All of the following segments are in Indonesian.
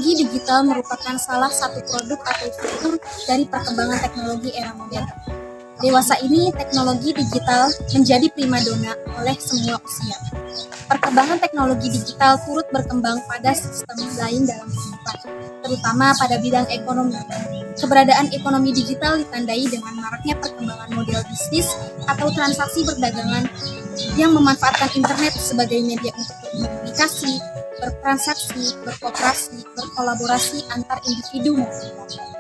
Teknologi digital merupakan salah satu produk atau fitur dari perkembangan teknologi era modern. Dewasa ini, teknologi digital menjadi primadona oleh semua usia. Perkembangan teknologi digital turut berkembang pada sistem lain dalam kehidupan, terutama pada bidang ekonomi. Keberadaan ekonomi digital ditandai dengan maraknya perkembangan model bisnis atau transaksi perdagangan yang memanfaatkan internet sebagai media untuk berkomunikasi, bertransaksi, berkooperasi, berkolaborasi antar individu maupun kelompok.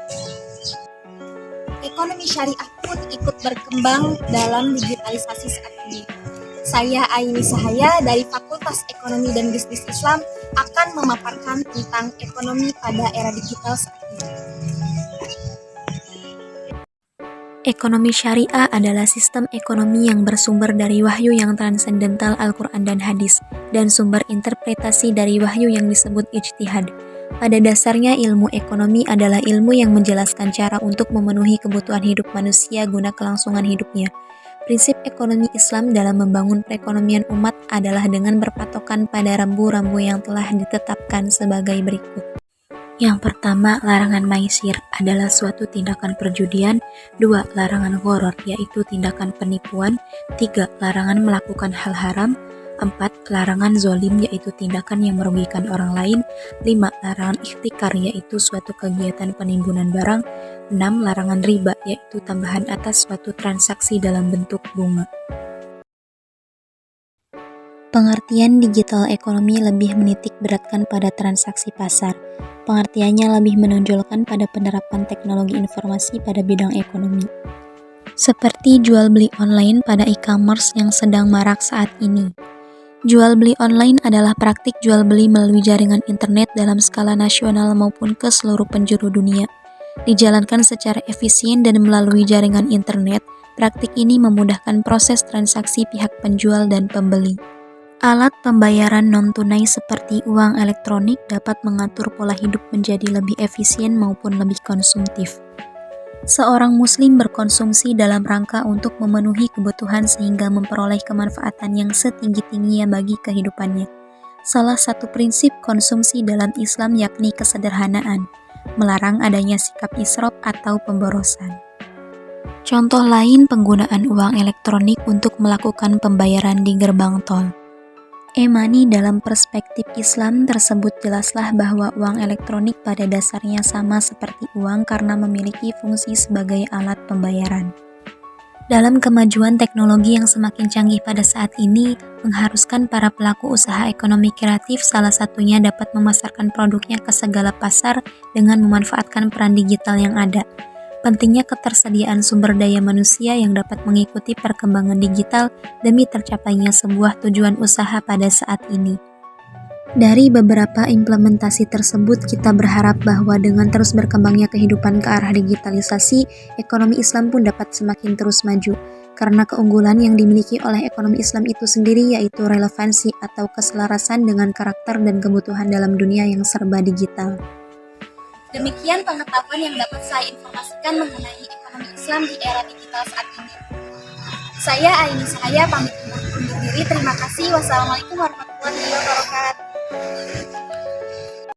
Ekonomi syariah pun ikut berkembang dalam digitalisasi saat ini. Saya Aini Sahaya dari Fakultas Ekonomi dan Bisnis Islam akan memaparkan tentang ekonomi pada era digital saat ini. Ekonomi syariah adalah sistem ekonomi yang bersumber dari wahyu yang transendental Al-Quran dan Hadis, dan sumber interpretasi dari wahyu yang disebut ijtihad. Pada dasarnya, ilmu ekonomi adalah ilmu yang menjelaskan cara untuk memenuhi kebutuhan hidup manusia guna kelangsungan hidupnya. Prinsip ekonomi Islam dalam membangun perekonomian umat adalah dengan berpatokan pada rambu-rambu yang telah ditetapkan sebagai berikut. Yang pertama, larangan maisir adalah suatu tindakan perjudian. 2. Larangan gharar, yaitu tindakan penipuan. 3. Larangan melakukan hal haram. 4. Larangan zolim, yaitu tindakan yang merugikan orang lain. 5. Larangan ikhtikar, yaitu suatu kegiatan penimbunan barang. 6. Larangan riba, yaitu tambahan atas suatu transaksi dalam bentuk bunga. Pengertian digital ekonomi lebih menitik beratkan pada transaksi pasar. Pengertiannya lebih menonjolkan pada penerapan teknologi informasi pada bidang ekonomi. Seperti jual beli online pada e-commerce yang sedang marak saat ini. Jual beli online adalah praktik jual beli melalui jaringan internet dalam skala nasional maupun ke seluruh penjuru dunia. Dijalankan secara efisien dan melalui jaringan internet, praktik ini memudahkan proses transaksi pihak penjual dan pembeli. Alat pembayaran non-tunai seperti uang elektronik dapat mengatur pola hidup menjadi lebih efisien maupun lebih konsumtif. Seorang muslim berkonsumsi dalam rangka untuk memenuhi kebutuhan sehingga memperoleh kemanfaatan yang setinggi-tingginya bagi kehidupannya. Salah satu prinsip konsumsi dalam Islam yakni kesederhanaan, melarang adanya sikap israf atau pemborosan. Contoh lain penggunaan uang elektronik untuk melakukan pembayaran di gerbang tol. E-money dalam perspektif Islam tersebut jelaslah bahwa uang elektronik pada dasarnya sama seperti uang karena memiliki fungsi sebagai alat pembayaran. Dalam kemajuan teknologi yang semakin canggih pada saat ini, mengharuskan para pelaku usaha ekonomi kreatif salah satunya dapat memasarkan produknya ke segala pasar dengan memanfaatkan peran digital yang ada. Pentingnya ketersediaan sumber daya manusia yang dapat mengikuti perkembangan digital demi tercapainya sebuah tujuan usaha pada saat ini. Dari beberapa implementasi tersebut, kita berharap bahwa dengan terus berkembangnya kehidupan ke arah digitalisasi, ekonomi Islam pun dapat semakin terus maju. Karena keunggulan yang dimiliki oleh ekonomi Islam itu sendiri yaitu relevansi atau keselarasan dengan karakter dan kebutuhan dalam dunia yang serba digital. Demikian pengetahuan yang dapat saya informasikan mengenai ekonomi Islam di era digital saat ini. Saya Aini Sahaya pamit undur diri. Terima kasih. Wassalamualaikum warahmatullahi wabarakatuh.